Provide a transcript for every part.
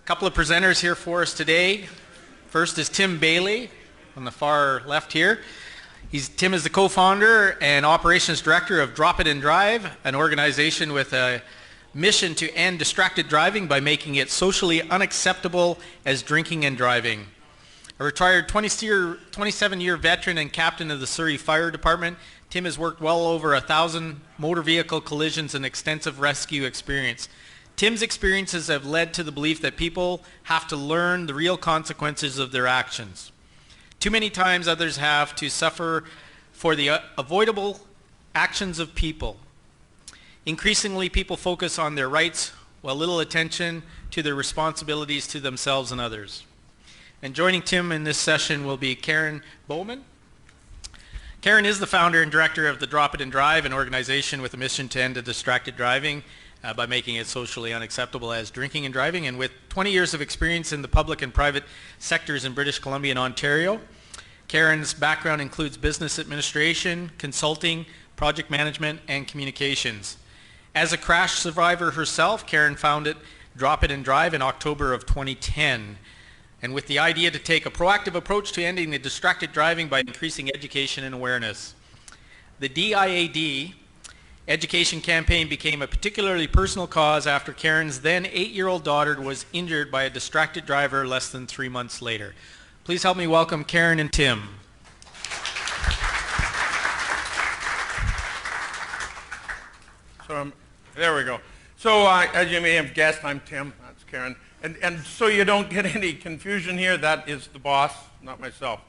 couple of presenters here for us today. First is Tim Bailey on the far left here. Tim is the co-founder and operations director of Drop It and Drive, an organization with a mission to end distracted driving by making it socially unacceptable as drinking and driving. A retired 27-year veteran and captain of the Surrey Fire Department, Tim has worked well over 1,000 motor vehicle collisions and extensive rescue experience. Tim's experiences have led to the belief that people have to learn the real consequences of their actions. Too many times others have to suffer for the avoidable actions of people. Increasingly, people focus on their rights while little attention to their responsibilities to themselves and others. And joining Tim in this session will be Karen Bowman. Karen is the founder and director of the Drop It and Drive, an organization with a mission to end distracted driving by making it socially unacceptable as drinking and driving. And with 20 years of experience in the public and private sectors in British Columbia and Ontario, Karen's background includes business administration, consulting, project management, and communications. As a crash survivor herself, Karen founded Drop It and Drive in October of 2010. And with the idea to take a proactive approach to ending the distracted driving by increasing education and awareness. The DIAD education campaign became a particularly personal cause after Karen's then 8-year-old daughter was injured by a distracted driver less than 3 months later. Please help me welcome Karen and Tim. There we go. So as you may have guessed, I'm Tim, that's Karen. And so you don't get any confusion here, that is the boss, not myself.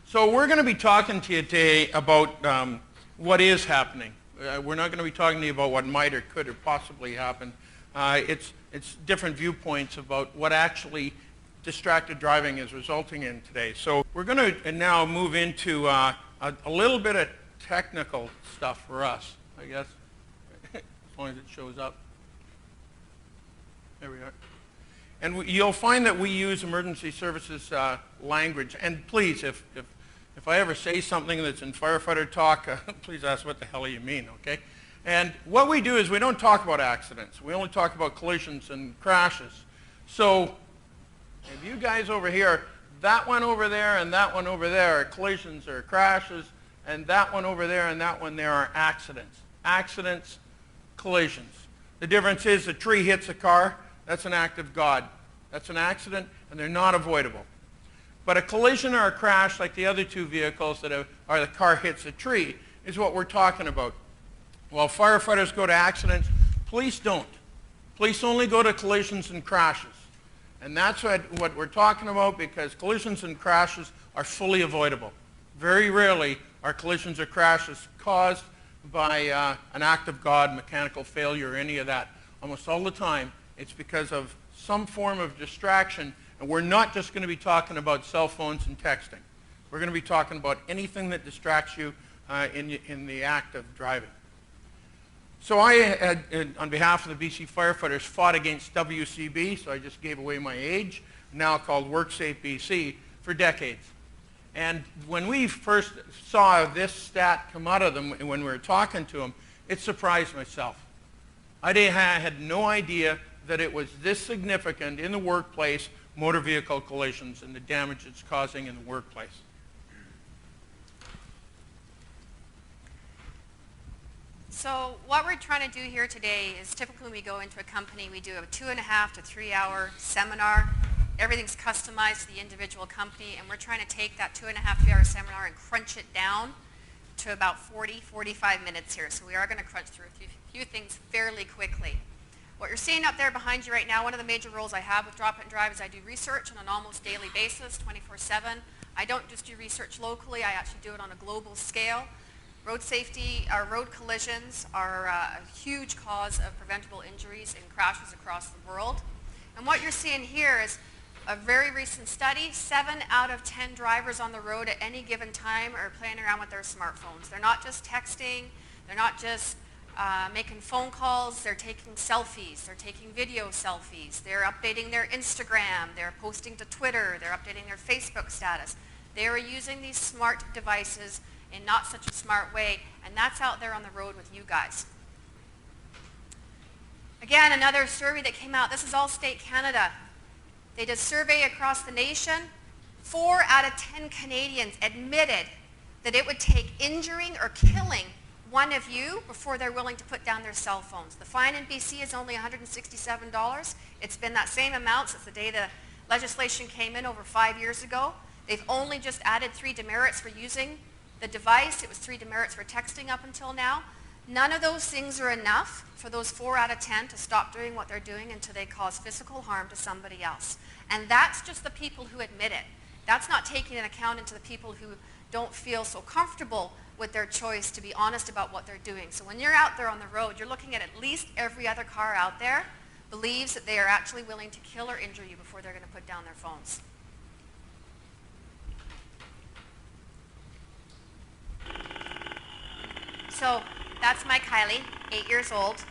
So we're going to be talking to you today about what is happening. We're not going to be talking to you about what might or could or possibly happen. It's different viewpoints about what actually distracted driving is resulting in today. So we're going to now move into a little bit of technical stuff for us, I guess, as long as it shows up. There we are. And you'll find that we use emergency services language. And please, if I ever say something that's in firefighter talk, please ask what the hell you mean, okay? And what we do is we don't talk about accidents. We only talk about collisions and crashes. So if you guys over here, that one over there and that one over there are collisions or crashes, and that one over there and that one there are accidents. Accidents, collisions. The difference is a tree hits a car, that's an act of God. That's an accident, and they're not avoidable. But a collision or a crash, like the other two vehicles that are the car hits a tree, is what we're talking about. While firefighters go to accidents, police don't. Police only go to collisions and crashes. And that's what we're talking about, because collisions and crashes are fully avoidable. Very rarely are collisions or crashes caused by an act of God, mechanical failure, or any of that. Almost all the time, it's because of some form of distraction, and we're not just going to be talking about cell phones and texting. We're going to be talking about anything that distracts you in the act of driving. So I had, on behalf of the BC firefighters, fought against WCB, so I just gave away my age, now called WorkSafe BC, for decades. And when we first saw this stat come out of them, and when we were talking to them, it surprised myself. I had no idea that it was this significant in the workplace, motor vehicle collisions and the damage it's causing in the workplace. So what we're trying to do here today is typically when we go into a company, we do a 2.5 to 3 hour seminar. Everything's customized to the individual company, and we're trying to take that 2.5 to 3 hour seminar and crunch it down to about 45 minutes here. So we are going to crunch through a few things fairly quickly. What you're seeing up there behind you right now, one of the major roles I have with Drop It and Drive is I do research on an almost daily basis, 24/7. I don't just do research locally, I actually do it on a global scale. Road safety, our road collisions are a huge cause of preventable injuries and crashes across the world. And what you're seeing here is a very recent study. 7 out of 10 drivers on the road at any given time are playing around with their smartphones. They're not just texting, they're not just making phone calls, they're taking selfies, they're taking video selfies, they're updating their Instagram, they're posting to Twitter, they're updating their Facebook status. They are using these smart devices in not such a smart way, and that's out there on the road with you guys. Again, another survey that came out, this is all state Canada. They did a survey across the nation. 4 out of 10 Canadians admitted that it would take injuring or killing one of you before they're willing to put down their cell phones. The fine in BC is only $167. It's been that same amount since the day the legislation came in over 5 years ago. They've only just added 3 demerits for using the device. It was 3 demerits for texting up until now. None of those things are enough for those 4 out of 10 to stop doing what they're doing until they cause physical harm to somebody else. And that's just the people who admit it. That's not taking into account into the people who don't feel so comfortable with their choice to be honest about what they're doing. So when you're out there on the road, you're looking at least every other car out there believes that they are actually willing to kill or injure you before they're going to put down their phones. So that's my Kylie, 8 years old.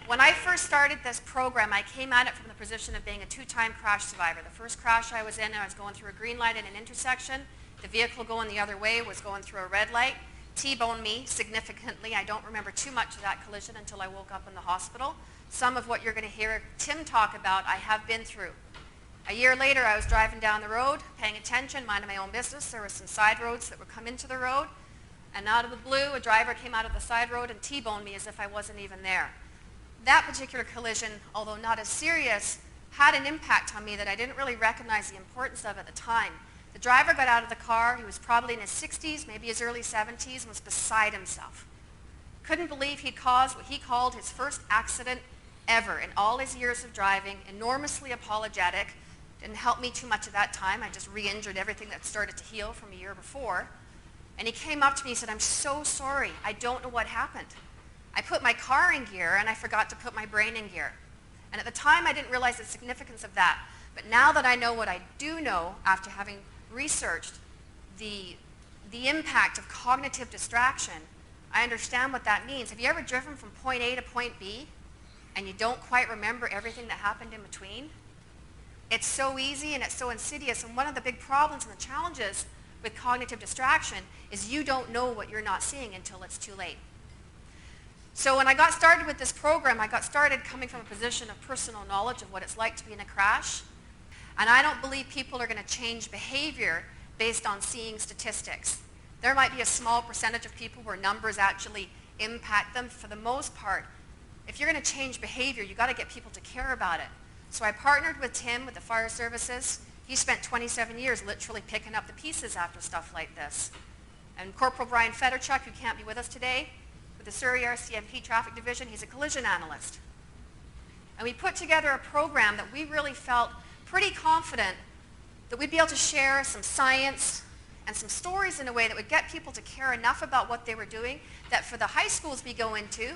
When I first started this program, I came at it from the position of being a 2-time crash survivor. The first crash I was in, I was going through a green light in an intersection. The vehicle going the other way was going through a red light. T-boned me significantly. I don't remember too much of that collision until I woke up in the hospital. Some of what you're going to hear Tim talk about, I have been through. A year later, I was driving down the road, paying attention, minding my own business. There were some side roads that would come into the road. And out of the blue, a driver came out of the side road and T-boned me as if I wasn't even there. That particular collision, although not as serious, had an impact on me that I didn't really recognize the importance of at the time. The driver got out of the car. He was probably in his 60s, maybe his early 70s, and was beside himself. Couldn't believe he'd caused what he called his first accident ever in all his years of driving, enormously apologetic. Didn't help me too much at that time. I just re-injured everything that started to heal from a year before. And he came up to me and said, "I'm so sorry. I don't know what happened. I put my car in gear and I forgot to put my brain in gear." And at the time I didn't realize the significance of that. But now that I know what I do know after having researched the impact of cognitive distraction, I understand what that means. Have you ever driven from point A to point B and you don't quite remember everything that happened in between? It's so easy and it's so insidious. And one of the big problems and the challenges with cognitive distraction is you don't know what you're not seeing until it's too late. So when I got started with this program, I got started coming from a position of personal knowledge of what it's like to be in a crash. And I don't believe people are going to change behavior based on seeing statistics. There might be a small percentage of people where numbers actually impact them. For the most part, if you're going to change behavior, you've got to get people to care about it. So I partnered with Tim with the fire services. He spent 27 years literally picking up the pieces after stuff like this. And Corporal Brian Federchuk, who can't be with us today, with the Surrey RCMP Traffic Division, he's a collision analyst. And we put together a program that we really felt pretty confident that we'd be able to share some science and some stories in a way that would get people to care enough about what they were doing that for the high schools we go into,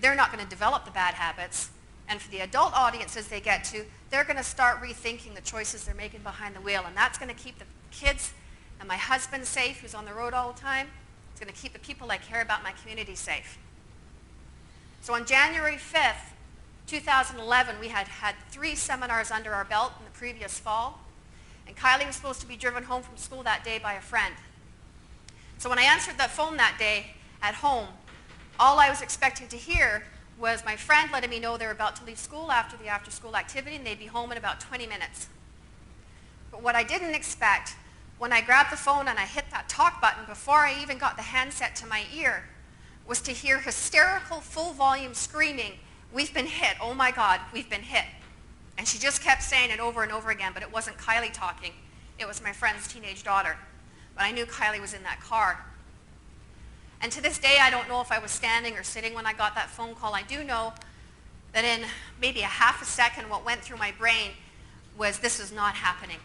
they're not going to develop the bad habits. And for the adult audiences they get to, they're going to start rethinking the choices they're making behind the wheel. And that's going to keep the kids and my husband safe, who's on the road all the time. It's going to keep the people I care about in my community safe. So on January 5th, 2011, we had 3 seminars under our belt in the previous fall. And Kylie was supposed to be driven home from school that day by a friend. So when I answered the phone that day at home, all I was expecting to hear was my friend letting me know they were about to leave school after the after-school activity and they'd be home in about 20 minutes. But what I didn't expect, when I grabbed the phone and I hit that talk button before I even got the handset to my ear, was to hear hysterical, full-volume screaming, "We've been hit, oh my God, we've been hit." And she just kept saying it over and over again, but it wasn't Kylie talking. It was my friend's teenage daughter. But I knew Kylie was in that car. And to this day, I don't know if I was standing or sitting when I got that phone call. I do know that in maybe a half a second, what went through my brain was, this is not happening.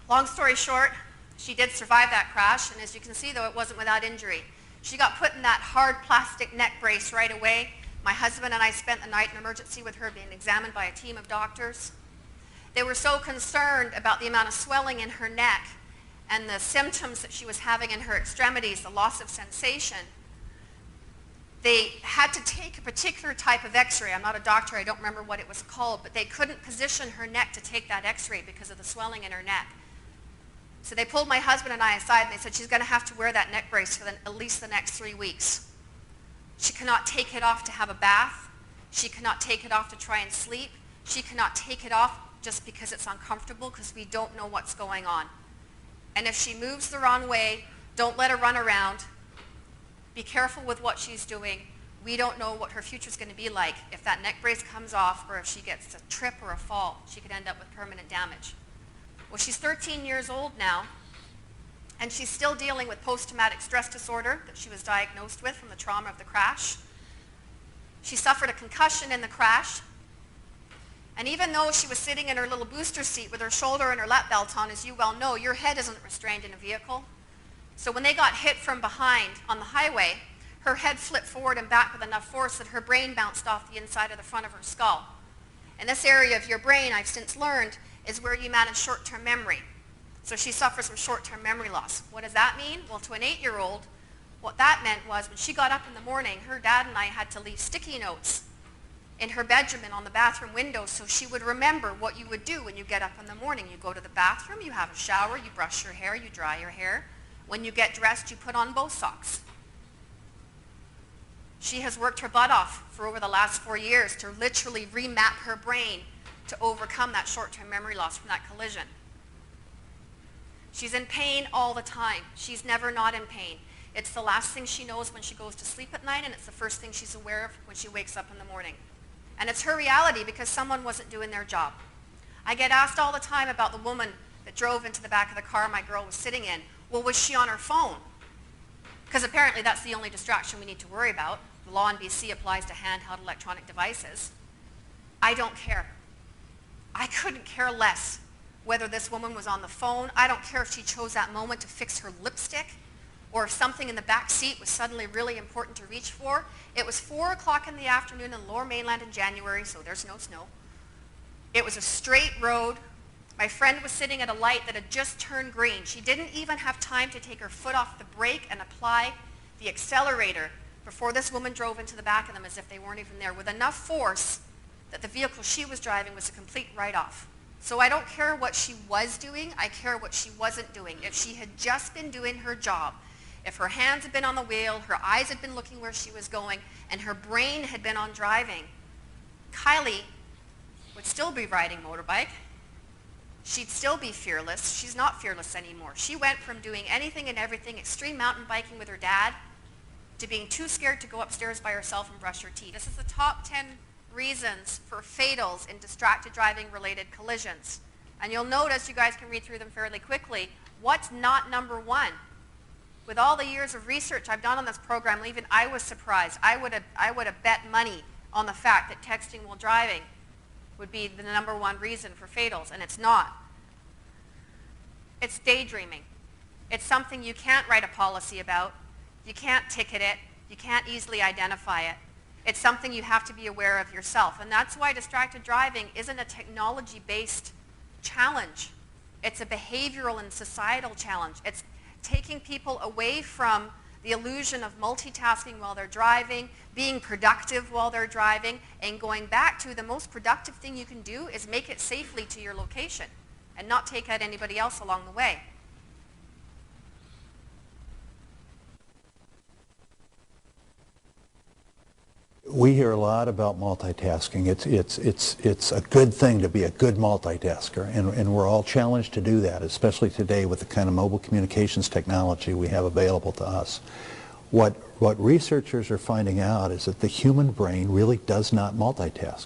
Long story short, she did survive that crash, and as you can see, though, it wasn't without injury. She got put in that hard plastic neck brace right away. My husband and I spent the night in emergency with her being examined by a team of doctors. They were so concerned about the amount of swelling in her neck and the symptoms that she was having in her extremities, the loss of sensation. They had to take a particular type of x-ray. I'm not a doctor, I don't remember what it was called, but they couldn't position her neck to take that x-ray because of the swelling in her neck. So they pulled my husband and I aside and they said she's going to have to wear that neck brace for at least the next 3 weeks. She cannot take it off to have a bath. She cannot take it off to try and sleep. She cannot take it off just because it's uncomfortable, because we don't know what's going on. And if she moves the wrong way, don't let her run around. Be careful with what she's doing. We don't know what her future is going to be like. If that neck brace comes off, or if she gets a trip or a fall, she could end up with permanent damage. Well, she's 13 years old now, and she's still dealing with post-traumatic stress disorder that she was diagnosed with from the trauma of the crash. She suffered a concussion in the crash, and even though she was sitting in her little booster seat with her shoulder and her lap belt on, as you well know, your head isn't restrained in a vehicle. So when they got hit from behind on the highway, her head flipped forward and back with enough force that her brain bounced off the inside of the front of her skull. And this area of your brain, I've since learned, is where you manage short-term memory. So she suffers from short-term memory loss. What does that mean? Well, to an 8-year-old, what that meant was when she got up in the morning, her dad and I had to leave sticky notes in her bedroom and on the bathroom window so she would remember what you would do when you get up in the morning. You go to the bathroom, you have a shower, you brush your hair, you dry your hair. When you get dressed, you put on both socks. She has worked her butt off for over the last 4 years to literally remap her brain to overcome that short-term memory loss from that collision. She's in pain all the time. She's never not in pain. It's the last thing she knows when she goes to sleep at night, and it's the first thing she's aware of when she wakes up in the morning. And it's her reality because someone wasn't doing their job. I get asked all the time about the woman that drove into the back of the car my girl was sitting in. Well, was she on her phone? Because apparently that's the only distraction we need to worry about. The law in BC applies to handheld electronic devices. I don't care. I couldn't care less whether this woman was on the phone. I don't care if she chose that moment to fix her lipstick, or if something in the back seat was suddenly really important to reach for. It was 4 o'clock in the afternoon in Lower Mainland in January, so there's no snow. It was a straight road. My friend was sitting at a light that had just turned green. She didn't even have time to take her foot off the brake and apply the accelerator before this woman drove into the back of them as if they weren't even there, with enough force that the vehicle she was driving was a complete write-off. So I don't care what she was doing, I care what she wasn't doing. If she had just been doing her job, if her hands had been on the wheel, her eyes had been looking where she was going, and her brain had been on driving, Kylie would still be riding motorbike. She'd still be fearless. She's not fearless anymore. She went from doing anything and everything, extreme mountain biking with her dad, to being too scared to go upstairs by herself and brush her teeth. This is the top 10 reasons for fatals in distracted driving related collisions. And you'll notice, you guys can read through them fairly quickly, what's not number one? With all the years of research I've done on this program, even I was surprised. I would have bet money on the fact that texting while driving would be the number one reason for fatals, and it's not. It's daydreaming. It's something you can't write a policy about. You can't ticket it. You can't easily identify it. It's something you have to be aware of yourself. And that's why distracted driving isn't a technology-based challenge. It's a behavioral and societal challenge. It's taking people away from the illusion of multitasking while they're driving, being productive while they're driving, and going back to the most productive thing you can do is make it safely to your location and not take out anybody else along the way. We hear a lot about multitasking. It's a good thing to be a good multitasker, and we're all challenged to do that, especially today with the kind of mobile communications technology we have available to us. What researchers are finding out is that the human brain really does not multitask.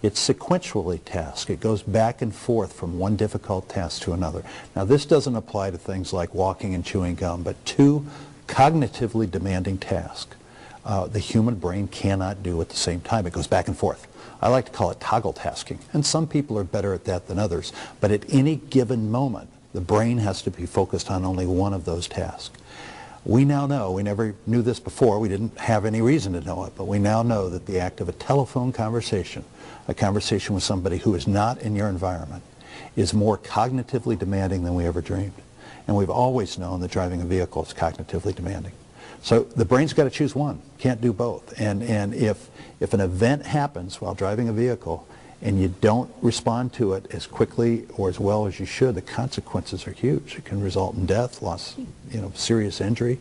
It's sequentially tasked. It goes back and forth from one difficult task to another. Now, this doesn't apply to things like walking and chewing gum, but two cognitively demanding tasks the human brain cannot do at the same time. It goes back and forth. I like to call it toggle tasking, and some people are better at that than others, but at any given moment, the brain has to be focused on only one of those tasks. We now know, we never knew this before, we didn't have any reason to know it, but we now know that the act of a telephone conversation, a conversation with somebody who is not in your environment, is more cognitively demanding than we ever dreamed. And we've always known that driving a vehicle is cognitively demanding. So the brain's got to choose one, can't do both. And if an event happens while driving a vehicle and you don't respond to it as quickly or as well as you should, the consequences are huge. It can result in death, loss, serious injury.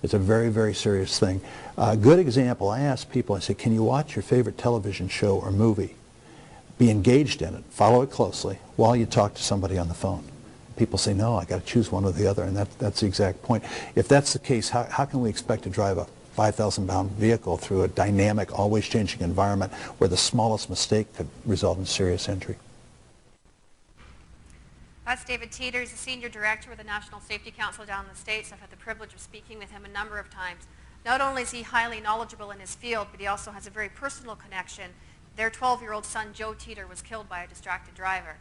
It's a very, very serious thing. A good example, I ask people, I say, can you watch your favorite television show or movie Be engaged in it, follow it closely while you talk to somebody on the phone. People say, no, I got to choose one or the other, and that's the exact point. If that's the case, how can we expect to drive a 5,000-pound vehicle through a dynamic, always changing environment where the smallest mistake could result in serious injury? That's David Teeter. He's the Senior Director with the National Safety Council down in the States. I've had the privilege of speaking with him a number of times. Not only is he highly knowledgeable in his field, but he also has a very personal connection. Their 12-year-old son, Joe Teeter, was killed by a distracted driver.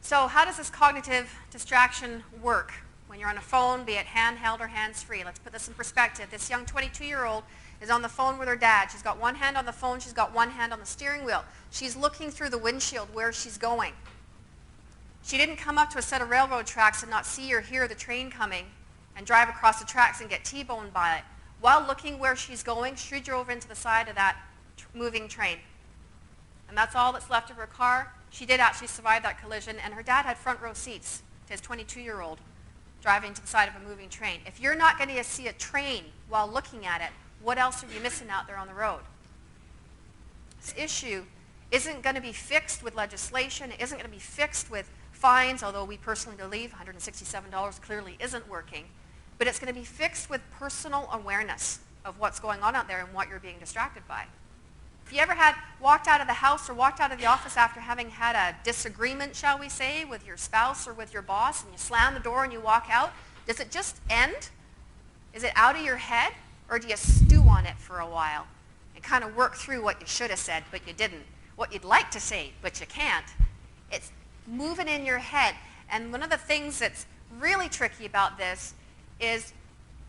So how does this cognitive distraction work when you're on a phone, be it handheld or hands-free? Let's put this in perspective. This young 22-year-old is on the phone with her dad. She's got one hand on the phone. She's got one hand on the steering wheel. She's looking through the windshield where she's going. She didn't come up to a set of railroad tracks and not see or hear the train coming and drive across the tracks and get T-boned by it. While looking where she's going, she drove into the side of that moving train. And that's all that's left of her car. She did actually survive that collision, and her dad had front row seats to his 22-year-old driving to the side of a moving train. If you're not going to see a train while looking at it, what else are you missing out there on the road? This issue isn't going to be fixed with legislation. It isn't going to be fixed with fines, although we personally believe $167 clearly isn't working. But it's going to be fixed with personal awareness of what's going on out there and what you're being distracted by. If you ever walked out of the house or walked out of the office after having had a disagreement, shall we say, with your spouse or with your boss, and you slam the door and you walk out, does it just end? Is it out of your head? Or do you stew on it for a while and kind of work through what you should have said but you didn't? What you'd like to say but you can't? It's moving in your head. And one of the things that's really tricky about this is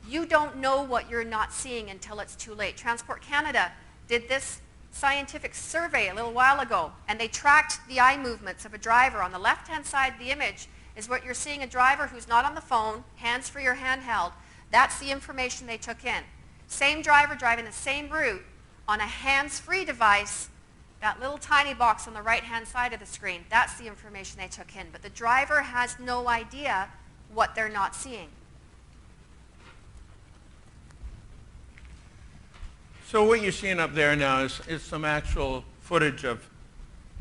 you don't know what you're not seeing until it's too late. Transport Canada did this scientific survey a little while ago, and they tracked the eye movements of a driver. On the left-hand side of the image is what you're seeing, a driver who's not on the phone, hands-free or handheld. That's the information they took in. Same driver driving the same route on a hands-free device, that little tiny box on the right-hand side of the screen, that's the information they took in. But the driver has no idea what they're not seeing. So what you're seeing up there now is some actual footage of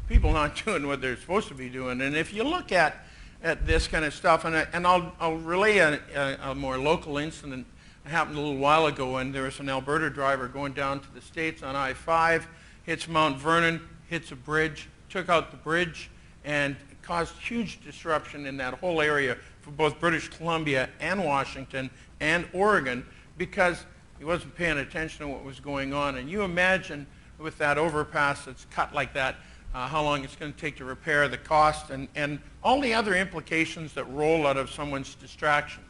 people not doing what they're supposed to be doing. And if you look at this kind of stuff, and I'll relay a more local incident that happened a little while ago, and there was an Alberta driver going down to the States on I-5, hits Mount Vernon, hits a bridge, took out the bridge, and caused huge disruption in that whole area for both British Columbia and Washington and Oregon, because he wasn't paying attention to what was going on. And you imagine with that overpass that's cut like that, how long it's going to take to repair, the cost, and all the other implications that roll out of someone's distraction.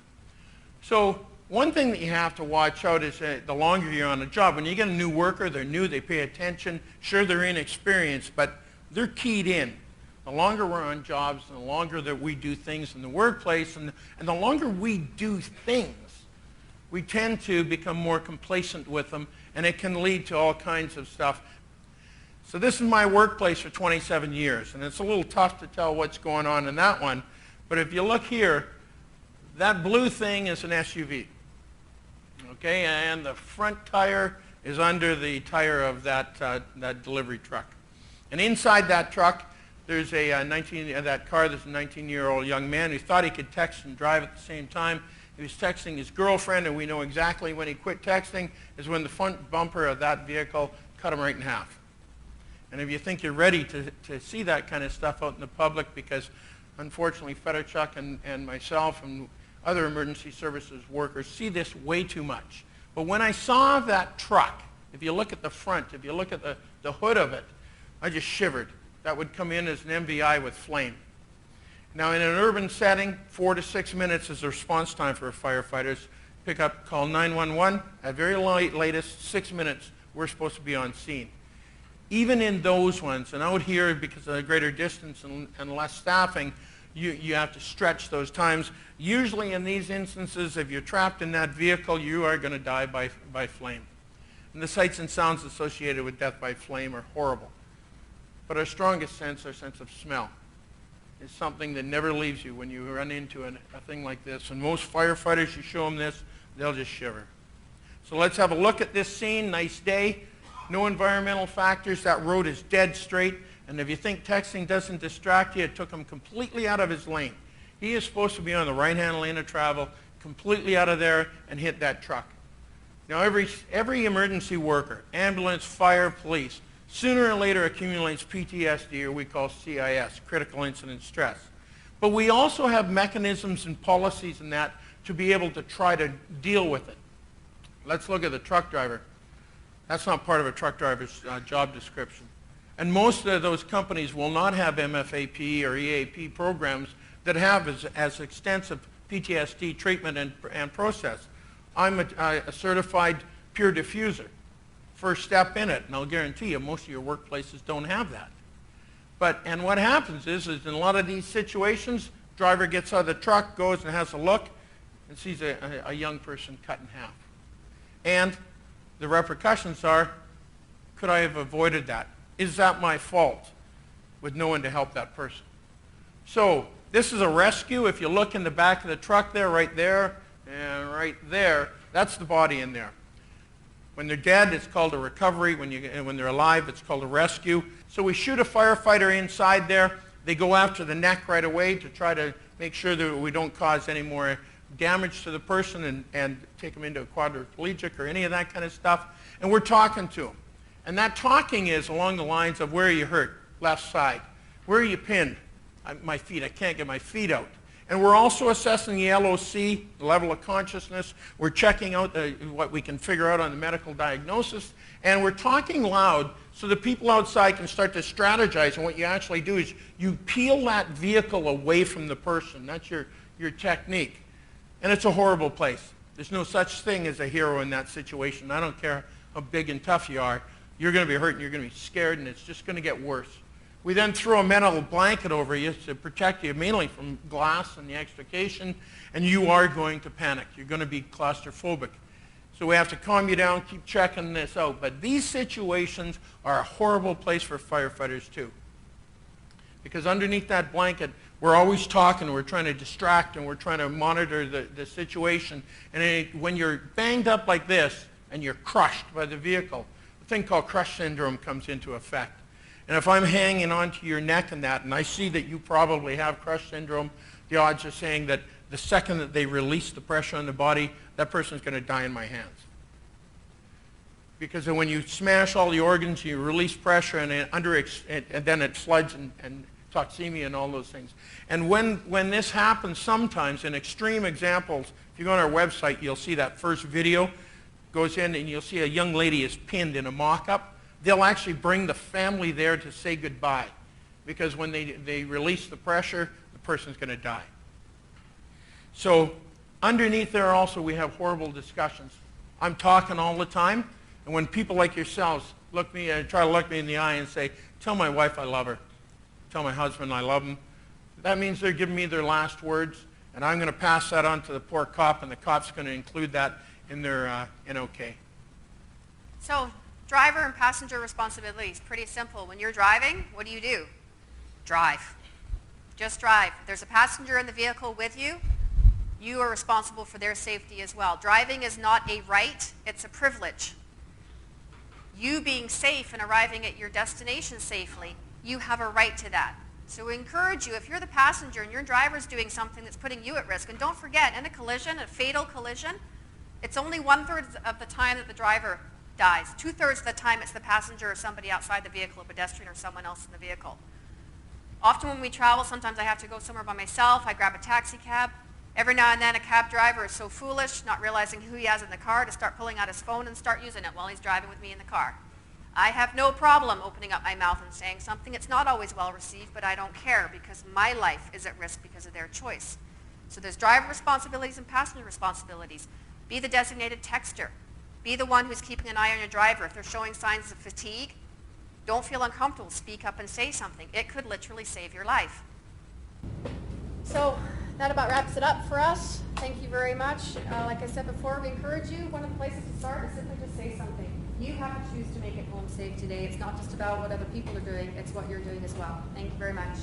So one thing that you have to watch out is the longer you're on a job. When you get a new worker, they're new, they pay attention. Sure, they're inexperienced, but they're keyed in. The longer we're on jobs, and the longer that we do things in the workplace, and the longer we do things, we tend to become more complacent with them, and it can lead to all kinds of stuff. So this is my workplace for 27 years, and it's a little tough to tell what's going on in that one. But if you look here, that blue thing is an SUV. Okay, and the front tire is under the tire of that delivery truck. And inside that truck, there's that car, there's a 19-year-old young man who thought he could text and drive at the same time. He was texting his girlfriend, and we know exactly when he quit texting is when the front bumper of that vehicle cut him right in half. And if you think you're ready to see that kind of stuff out in the public, because unfortunately Federchuck and myself and other emergency services workers see this way too much. But when I saw that truck, if you look at the front, if you look at the hood of it, I just shivered. That would come in as an MVI with flame. Now, in an urban setting, 4 to 6 minutes is the response time for firefighters. Pick up, call 911. At very latest, 6 minutes, we're supposed to be on scene. Even in those ones, and out here, because of the greater distance and less staffing, you have to stretch those times. Usually in these instances, if you're trapped in that vehicle, you are going to die by flame. And the sights and sounds associated with death by flame are horrible. But our strongest sense, our sense of smell, is something that never leaves you when you run into a thing like this. And most firefighters, you show them this, they'll just shiver. So let's have a look at this scene. Nice day. No environmental factors. That road is dead straight. And if you think texting doesn't distract you, it took him completely out of his lane. He is supposed to be on the right-hand lane of travel, completely out of there, and hit that truck. Now, every emergency worker, ambulance, fire, police, sooner or later accumulates PTSD, or we call CIS, critical incident stress. But we also have mechanisms and policies in that to be able to try to deal with it. Let's look at the truck driver. That's not part of a truck driver's job description. And most of those companies will not have MFAP or EAP programs that have as extensive PTSD treatment and process. I'm a certified peer diffuser. First step in it, and I'll guarantee you most of your workplaces don't have that. And what happens is in a lot of these situations, driver gets out of the truck, goes and has a look, and sees a young person cut in half. And the repercussions are, could I have avoided that? Is that my fault with no one to help that person? So this is a rescue. If you look in the back of the truck there, right there, and right there, that's the body in there. When they're dead, it's called a recovery. When they're alive, it's called a rescue. So we shoot a firefighter inside there. They go after the neck right away to try to make sure that we don't cause any more damage to the person and take them into a quadriplegic or any of that kind of stuff. And we're talking to them. And that talking is along the lines of, where are you hurt? Left side. Where are you pinned? My feet. I can't get my feet out. And we're also assessing the LOC, the level of consciousness. We're checking out what we can figure out on the medical diagnosis. And we're talking loud so the people outside can start to strategize. And what you actually do is you peel that vehicle away from the person. That's your technique. And it's a horrible place. There's no such thing as a hero in that situation. I don't care how big and tough you are. You're going to be hurt and you're going to be scared, and it's just going to get worse. We then throw a metal blanket over you to protect you mainly from glass and the extrication, and you are going to panic. You're going to be claustrophobic. So we have to calm you down, keep checking this out. But these situations are a horrible place for firefighters too. Because underneath that blanket, we're always talking, we're trying to distract, and we're trying to monitor the situation. And when you're banged up like this and you're crushed by the vehicle, a thing called crush syndrome comes into effect. And if I'm hanging onto your neck and that, and I see that you probably have crush syndrome, the odds are saying that the second that they release the pressure on the body, that person's going to die in my hands. Because when you smash all the organs, you release pressure, and then it floods and toxemia and all those things. And when this happens, sometimes in extreme examples, if you go on our website, you'll see that first video goes in, and you'll see a young lady is pinned in a mock-up. They'll actually bring the family there to say goodbye, because when they release the pressure, the person's going to die. So underneath there also we have horrible discussions. I'm talking all the time, and when people like yourselves try to look me in the eye and say, tell my wife I love her, tell my husband I love him, that means they're giving me their last words, and I'm going to pass that on to the poor cop, and the cop's going to include that in their NOK. So driver and passenger responsibilities, pretty simple. When you're driving, what do? Drive. Just drive. If there's a passenger in the vehicle with you, you are responsible for their safety as well. Driving is not a right, it's a privilege. You being safe and arriving at your destination safely, you have a right to that. So we encourage you, if you're the passenger and your driver's doing something that's putting you at risk, and don't forget, in a collision, a fatal collision, it's only 1/3 of the time that the driver dies. 2/3 of the time it's the passenger or somebody outside the vehicle, a pedestrian or someone else in the vehicle. Often when we travel, sometimes I have to go somewhere by myself. I grab a taxi cab. Every now and then a cab driver is so foolish, not realizing who he has in the car, to start pulling out his phone and start using it while he's driving with me in the car. I have no problem opening up my mouth and saying something. It's not always well received, but I don't care, because my life is at risk because of their choice. So there's driver responsibilities and passenger responsibilities. Be the designated texter. Be the one who's keeping an eye on your driver. If they're showing signs of fatigue, don't feel uncomfortable. Speak up and say something. It could literally save your life. So that about wraps it up for us. Thank you very much. Like I said before, we encourage you, one of the places to start is simply just say something. You have to choose to make it home safe today. It's not just about what other people are doing, it's what you're doing as well. Thank you very much.